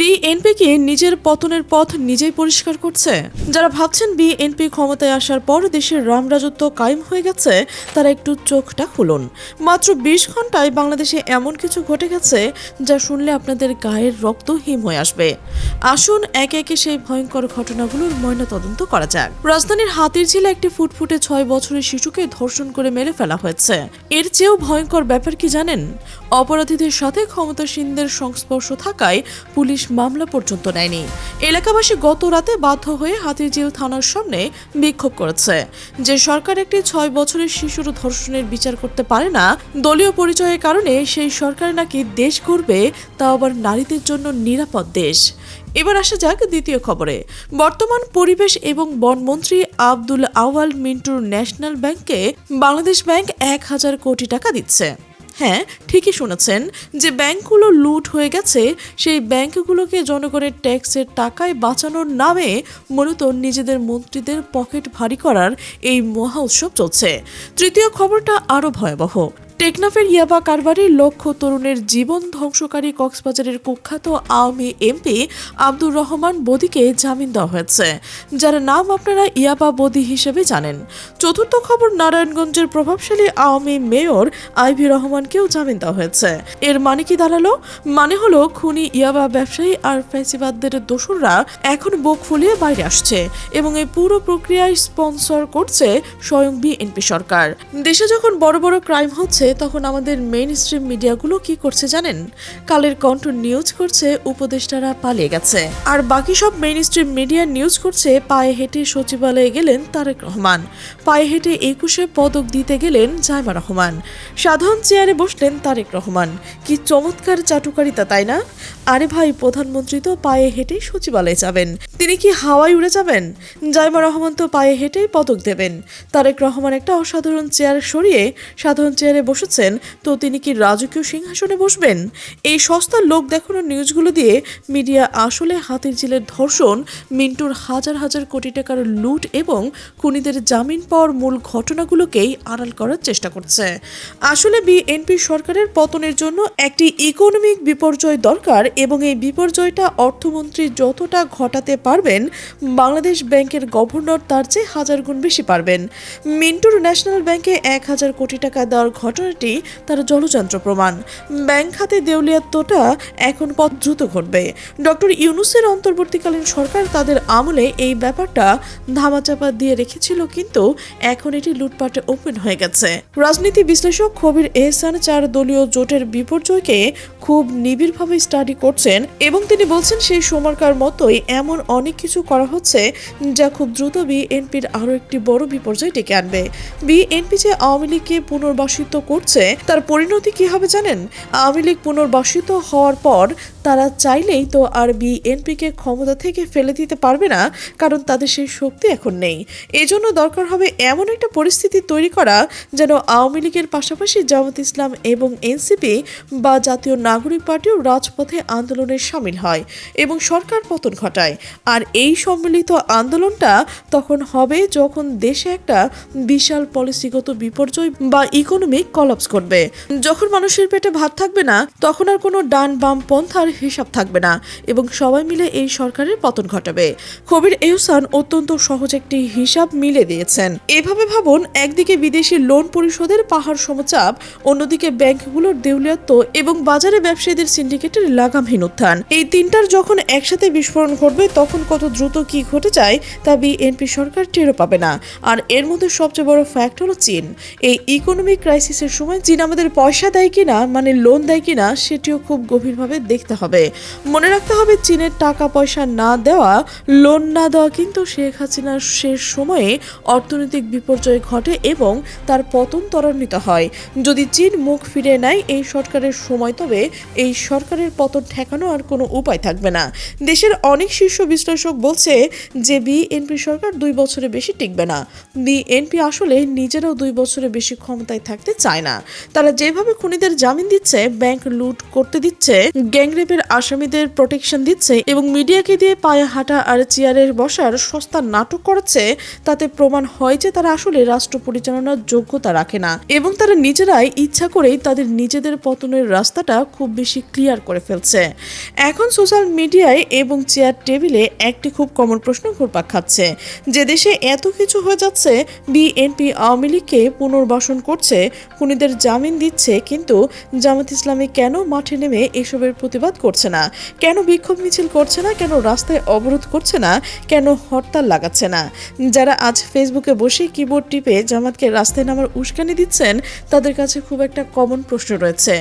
বিএনপিকে নিজের পতনের পথ নিজেই পরিষ্কার করছে। যারা ভাবছেন বিএনপি ক্ষমতায় আসার পর দেশের রামরাজত্ব কায়েম হয়ে গেছে, তারা একটু চোখটা খুলুন। মাত্র ২০ ঘন্টায় বাংলাদেশে এমন কিছু ঘটে গেছে যা শুনলে আপনাদের গায়ের রক্ত হিম হয়ে আসবে। আসুন একে একে সেই ভয়ঙ্কর ঘটনাগুলোর ময়নাতদন্ত করা যাক। রাজধানীর হাতিরঝিলে একটি ফুটফুটে ৬ বছরের শিশুকে ধর্ষণ করে মেরে ফেলা হয়েছে। এর চেয়েও ভয়ঙ্কর ব্যাপার কি জানেন? অপরাধীদের সাথে ক্ষমতাসীনদের সংস্পর্শ থাকায় পুলিশ মামলা পর্যন্ত নেয়নি। এলাকাবাসী গত রাতে বাধ্য হয়ে হাতিরঝিল থানার সামনে বিক্ষোভ করেছে। যে সরকার একটি ৬ বছরের শিশুর ধর্ষণের বিচার করতে পারে না, দলীয় পরিচয়ের কারণে সেই সরকার নাকি দেশ গড়বে, তা আবার নারীদের জন্য নিরাপদ দেশ। এবার আসা যাক দ্বিতীয় খবরে। বর্তমান পরিবেশ এবং বনমন্ত্রী আব্দুল আওয়াল মিন্টুর ন্যাশনাল ব্যাংকে বাংলাদেশ ব্যাংক ১,০০০ কোটি টাকা দিচ্ছে। হ্যাঁ, ঠিকই শুনেছেন, যে ব্যাংকগুলো লুট হয়ে গেছে সেই ব্যাংকগুলোকে জনগণের ট্যাক্সের টাকায় বাঁচানোর নামে মূলত নিজেদের মন্ত্রীদের পকেট ভারী করার এই মহা উৎসব চলছে। তৃতীয় খবরটা আরও ভয়াবহ। টেকনাফের ইয়াবা কারবারি লক্ষ তরুণের জীবন ধ্বংসকারী কক্সবাজারের কুখ্যাত আওয়ামী এমপি আব্দুর রহমান বদিকে জামিন দেওয়া হয়েছে, যার নাম আপনারা ইয়াবা বদি হিসেবে জানেন। চতুর্থ খবর, নারায়ণগঞ্জের প্রভাবশালী আওয়ামী মেয়র আইভি রহমানকেও জামিন দেওয়া হয়েছে। এর মানে কি দাঁড়ালো? মানে হলো খুনি ইয়াবা ব্যবসায়ী আর ফ্যাসিবাদদের দোসররা এখন বুক ফুলিয়ে বাইরে আসছে এবং এই পুরো প্রক্রিয়ায় স্পন্সর করছে স্বয়ং বিএনপি সরকার। দেশে যখন বড় বড় ক্রাইম হচ্ছে, তখন আমাদের মেইন স্ট্রিম মিডিয়াগুলো কি করছে জানেন? কালের কণ্ঠ নিউজ করছে উপদেষ্টারা পালিয়ে গেছে, আর বাকি সব মেইন স্ট্রিম মিডিয়া নিউজ করছে পায়ে হেঁটে সচিবালয়ে গেলেন তারেক রহমান, পায়ে হেঁটে ২১শে পদক দিতে গেলেন জাইমা রহমান, সাধারণ চেয়ারে বসলেন তারেক রহমান। কি চমৎকার চাটুকারিতা, তাই না? আরে ভাই, প্রধানমন্ত্রী তো পায়ে হেঁটেই সচিবালয়ে যাবেন, তিনি কি হাওয়ায় উড়ে যাবেন? জাইমা রহমান তো পায়ে হেঁটেই পদক দেবেন। তারেক রহমান একটা অসাধারণ চেয়ার সরিয়ে সাধারণ চেয়ারে বসেছেন, তো তিনি কি রাজকীয় সিংহাসনে বসবেন? এই সস্তা লোক দেখানোর নিউজগুলো দিয়ে মিডিয়া আসলে হাতিরঝিলের ধর্ষণ, মিন্টুর হাজার হাজার কোটি টাকার লুট এবং খুনিদের জামিন পাওয়ার মূল ঘটনাগুলোকেই আড়াল করার চেষ্টা করছে। আসলে বিএনপি সরকারের পতনের জন্য একটি ইকোনমিক বিপর্যয় দরকার, এবং এই বিপর্যয়টা অর্থমন্ত্রী যতটা ঘটাতে পারবেন, বাংলাদেশ ব্যাংকের গভর্নর তার চেয়ে ১,০০০ গুণ বেশি পারবেন। মিন্টুর ন্যাশনাল ব্যাংকে ১,০০০ কোটি টাকা দেওয়ার ঘটনাটি তার জলযন্ত্র প্রমাণ। ব্যাংক খাতে দেউলিয়াত্বটা এখন পথ দ্রুত ঘটবে। ডক্টর ইউনূসের অন্তর্বর্তীকালীন সরকার তাদের আমলে এই ব্যাপারটা ধামাচাপা দিয়ে রেখেছিল, কিন্তু এখন এটি লুটপাটে ওপেন হয়ে গেছে। রাজনীতি বিশ্লেষক খবির এহসান ৪ দলীয় জোটের বিপর্যয়কে খুব নিবিড়ভাবে স্টাডি করছেন, এবং তিনি বলছেন সেই সময়কার মতোই এমন অনেক কিছু করা হচ্ছে যা খুব দ্রুত বিএনপির আরও একটি বড় বিপর্যয় ডেকে আনবে। বিএনপি যে আওয়ামী লীগকে পুনর্বাসিত করছে, তার পরিণতি কি হবে জানেন? আওয়ামী লীগ পুনর্বাসিত হওয়ার পর তারা চাইলেই তো আর বিএনপিকে ক্ষমতা থেকে ফেলে দিতে পারবে না, কারণ তাদের সেই শক্তি এখন নেই। এজন্য দরকার হবে এমন একটা পরিস্থিতি তৈরি করা যেন আওয়ামী লীগের পাশাপাশি জামাত ইসলাম এবং এনসিপি বা জাতীয় নাগরিক পার্টিও রাজপথে আন্দোলনে সামিল হয় এবং সরকার পতন ঘটায়। আর এই সম্মিলিত আন্দোলনটা তখন হবে যখন দেশে একটা বিশাল পলিসিগত বিপর্যয় বা ইকোনমিক কলাপস করবে। যখন মানুষের পেটে ভাত থাকবে না, তখন আর কোনো ডান বাম পন্থার হিসাব থাকবে না, এবং সবাই মিলে এই সরকারের পতন ঘটাবে। খবির এহসান অত্যন্ত সহজ একটি হিসাব মিলে দিয়েছেন। এভাবে ভাবুন, একদিকে বিদেশি লোন পরিশোধের পাহাড় সমচাপ, অন্যদিকে ব্যাংকগুলোর দেউলিয়াত্ব এবং বাজারে ব্যবসায়ীদের সিন্ডিকেটের লাগামহীন উত্থান। এই তিনটার যখন একসাথে বিস্ফোরণ ঘটবে, তখন কত দ্রুত কি ঘটে যায় তা বিএনপি সরকার টেরও পাবে না। আর এর মধ্যে সবচেয়ে বড় ফ্যাক্ট হলো চীন। এই ইকোনমিক ক্রাইসিসের সময় চীন আমাদের পয়সা দেয় কিনা, মানে লোন দেয় কিনা, সেটিও খুব গভীরভাবে দেখতে হবে। মনে রাখতে হবে, চীনের টাকা পয়সা না দেওয়া, লোন না দেওয়া কিন্তু শেখ হাসিনার শেষ সময়ে অর্থনৈতিক বিপর্যয় ঘটে এবং তার পতন ত্বরান্বিত হয়। যদি চীন মুখ ফিরে নেয় এই সরকারের সময়, তবে এই সরকারের পতন ঠেকানো আর কোনো উপায় থাকবে না। দেশের অনেক শীর্ষ বিশ্লেষক বলছে যে বিএনপি সরকার 2 বছরের বেশি টিকবে না। বিএনপি আসলে নিজেরাও 2 বছরের বেশি ক্ষমতায় থাকতে চায় চায় না। তারা যেভাবে খুনিদের জামিন দিচ্ছে, ব্যাংক লুট করতে দিচ্ছে, গ্যাংরেপের আসামিদের প্রোটেকশন দিচ্ছে এবং মিডিয়াকে দিয়ে পায়ে হাঁটা আর চেয়ারে বসার সস্তা নাটক করাচ্ছে, তাতে প্রমাণ হয় যে তারা আসলে রাষ্ট্র পরিচালনার যোগ্যতা রাখে না এবং তারা নিজেরাই ইচ্ছা করেই তাদের নিজেদের পতনের রাস্তাটা খুব বেশি ক্লিয়ার করে ফেলছে। এখন সোশ্যাল মিডিয়ায় এবং চেয়ার টেবিলে একটি খুব কমন প্রশ্ন ঘুরপাক খাচ্ছে, যে দেশে এত কিছু হয়ে যাচ্ছে, বিএনপি আওয়ামী লীগকে পুনর্বাসন করছে, খুনিদের জামিন দিচ্ছে, কিন্তু জামাত ইসলামী কেন মাঠে নেমে এসবের প্রতিবাদ করছে না, কেন বিক্ষোভ মিছিল করছে না, কেন রাস্তায় অবরোধ করছে না, কেন হরতাল লাগাচ্ছে না? যারা আজ ফেসবুকে বসে কিবোর্ড টিপে জামাতকে রাস্তায় নামার উস্কানি দিচ্ছেন, তাদের কাছে খুব একটা কমন প্রশ্ন রয়েছে।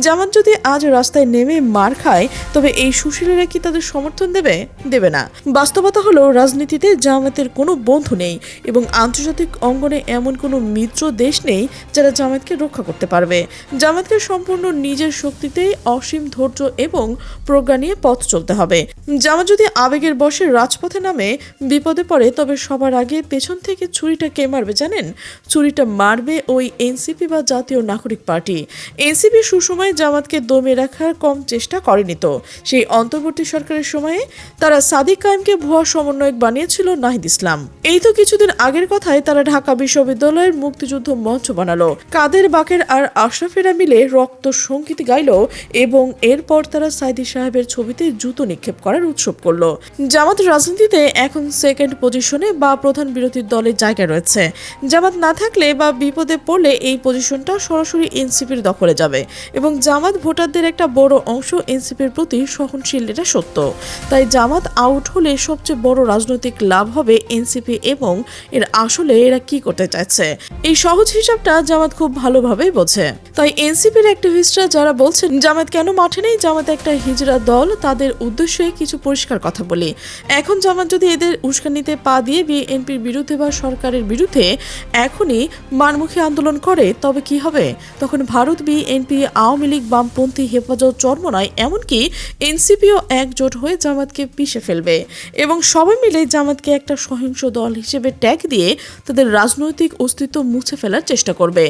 জামাত যদি আজ রাস্তায় নেমে মার খায়, তবে এই সুশীলেরা কি তাদের সমর্থন দেবে? দেবে না। বাস্তবতা হলো, রাজনীতিতে জামাতের কোনো বন্ধু নেই এবং আন্তর্জাতিক অঙ্গনে এমন কোনো মিত্র দেশ নেই যারা জামাতকে রক্ষা করতে পারবে। জামাতকে সম্পূর্ণ নিজের শক্তিতেই অসীম ধৈর্য এবং প্রজ্ঞা নিয়ে পথ চলতে হবে। জামাত যদি আবেগের বশে রাজপথে নামে বিপদে পড়ে, তবে সবার আগে পেছন থেকে ছুরিটা কে মারবে জানেন? ছুরিটা মারবে ওই এনসিপি বা জাতীয় নাগরিক পার্টি। এনসিপি সুসময়ে জামাতকে দমে রাখার কম চেষ্টা করেনি তো। সেই অন্তর্বর্তী সরকারের সময়ে তারা সাদিক কায়েমকে ভুয়া সমন্বয়ক বানিয়েছিল নাহিদ ইসলাম। এই তো কিছুদিন আগের কথায় তারা ঢাকা বিশ্ববিদ্যালয়ের মুক্তিযুদ্ধ মঞ্চ বানালো, কাদের বাকের আর আশরাফেরা মিলে রক্ত সঙ্গীত গাইল এবং এরপর তারা সাইদি সাহেবের ছবিতে জুতো নিক্ষেপ করার উৎসব করলো। জামাত রাজনীতিতে এখন সেকেন্ড পজিশনে বা প্রধান বিরোধী দলের জায়গা রয়েছে। জামাত না থাকলে বা বিপদে পড়লে এই পজিশনটা সরাসরি এনসিপির দখলে যাবে এবং জামাত ভোটারদের একটা বড় অংশ এনসিপির প্রতি সহনশীল, এটা সত্য। তাই জামাত আউট হলে সবচেয়ে বড় রাজনৈতিক লাভ হবে এনসিপি এবং এর আসলে এরা কি করতে চাইছে, এই সহজ হিসাবটা জামাত খুব ভালোভাবেই বোঝে। তাই এনসিপির অ্যাক্টিভিস্টরা যারা বলছেন জামাত কেন মাঠে নেই, জামাত একটা হিজড়া দল, তাদের উদ্দেশ্যে কিছু পরিষ্কার কথা বলি। এখন জামাত যদি এদের উস্কানিতে পা দিয়ে বিএনপির বিরুদ্ধে বা সরকারের বিরুদ্ধে এখনই মারমুখী আন্দোলন করে, তবে কি হবে? তখন ভারত, বিএনপি, আওয়ামী লীগ, বামপন্থী, হেফাজত, চরমনাই, এমনকি এনসিপিও একজোট হয়ে জামাতকে পিষে ফেলবে এবং সবাই মিলে জামাতকে একটা সহিংস দল হিসেবে ট্যাগ দিয়ে তাদের রাজনৈতিক অস্তিত্ব মুছে ফেলার চেষ্টা করবে।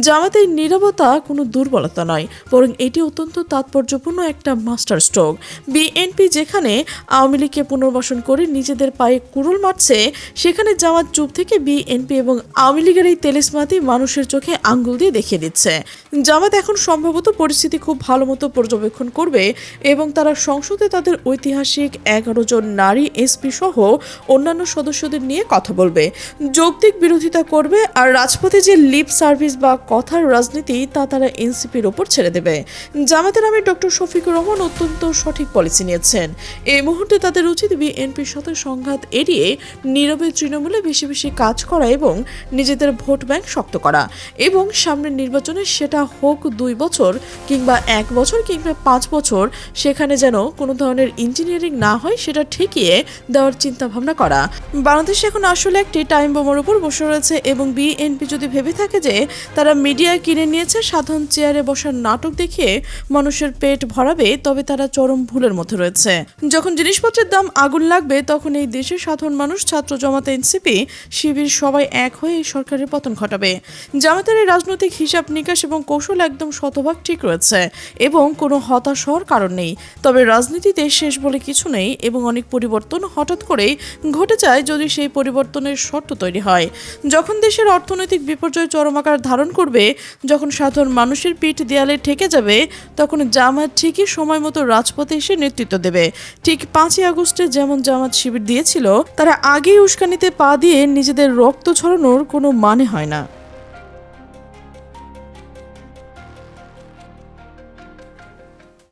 জামাতের নীরবতা কোনো দুর্বলতা নয়, বরং এটি অত্যন্ত তাৎপর্যপূর্ণ একটা মাস্টার স্ট্রোক। বিএনপি যেখানে আওয়ামী লীগকে পুনর্বাসন করে নিজেদের পায়ে কুড়ুল মারছে, সেখানে জামাত চুপ থেকে বিএনপি এবং আওয়ামী লীগের এই তেলেসমাতি মানুষের চোখে আঙ্গুল দিয়ে দেখিয়ে দিচ্ছে। জামাত এখন সম্ভবত পরিস্থিতি খুব ভালো মতো পর্যবেক্ষণ করবে এবং তারা সংসদে তাদের ঐতিহাসিক 11 জন নারী এসপি সহ অন্যান্য সদস্যদের নিয়ে কথা বলবে, যৌক্তিক বিরোধিতা করবে আর রাজপথে যে লিপ সার্ভিস বা কথার রাজনীতি তা তারা এনসিপির ওপর ছেড়ে দেবে। জামাতের নামে ডক্টর শফিকুর রহমান অত্যন্ত সঠিক পলিসি নিয়েছেন। এই মুহূর্তে তাদের উচিত বিএনপির সাথে সংঘাত এড়িয়ে নীরবে তৃণমূলে বেশি বেশি কাজ করা এবং নিজেদের ভোট ব্যাংক শক্ত করা এবং সামনের নির্বাচনে সেটা হোক 2 বছর কিংবা 1 বছর কিংবা 5 বছর, সেখানে যেন কোনো ধরনের ইঞ্জিনিয়ারিং না হয় সেটা ঠেকিয়ে দেওয়ার চিন্তা ভাবনা করা। বাংলাদেশ এখন আসলে একটি টাইম বোমার উপর বসে রয়েছে এবং বিএনপি যদি ভেবে থাকে যে তারা মিডিয়া কিনে নিয়েছে সাধারণ চেয়ারে বসার নাটক দেখিয়ে মানুষের পেট ভরাবে, তবে তারা চরম ভুলের মধ্যে রয়েছে। যখন জিনিসপত্রের দাম আগুন লাগবে, তখন এই দেশের সাধারণ মানুষ, ছাত্র, জামাত, এনসিপি, শিবির সবাই এক হয়ে এই সরকারের পতন ঘটাবে। জামাতের এই রাজনৈতিক হিসাব নিকাশ এবং কৌশল একদম শতভাগ ঠিক রয়েছে এবং কোনো হতাশ হওয়ার কারণ নেই। তবে রাজনীতিতে শেষ বলে কিছু নেই এবং অনেক পরিবর্তন হঠাৎ করেই ঘটে যায় যদি সেই পরিবর্তনের শর্ত তৈরি হয়। যখন দেশের অর্থনৈতিক বিপর্যয় চরম আকার ধারণ করবে, যখন সাধারণ মানুষের পিঠ দেয়ালে ঠেকে যাবে, তখন জামাত ঠিকই সময় মতো রাজপথে এসে নেতৃত্ব দেবে। ঠিক 5ই আগস্টে যেমন জামাত শিবির দিয়েছিল, তারা আগেই উস্কানিতে পা দিয়ে নিজেদের রক্ত ছড়ানোর কোনো মানে হয় না।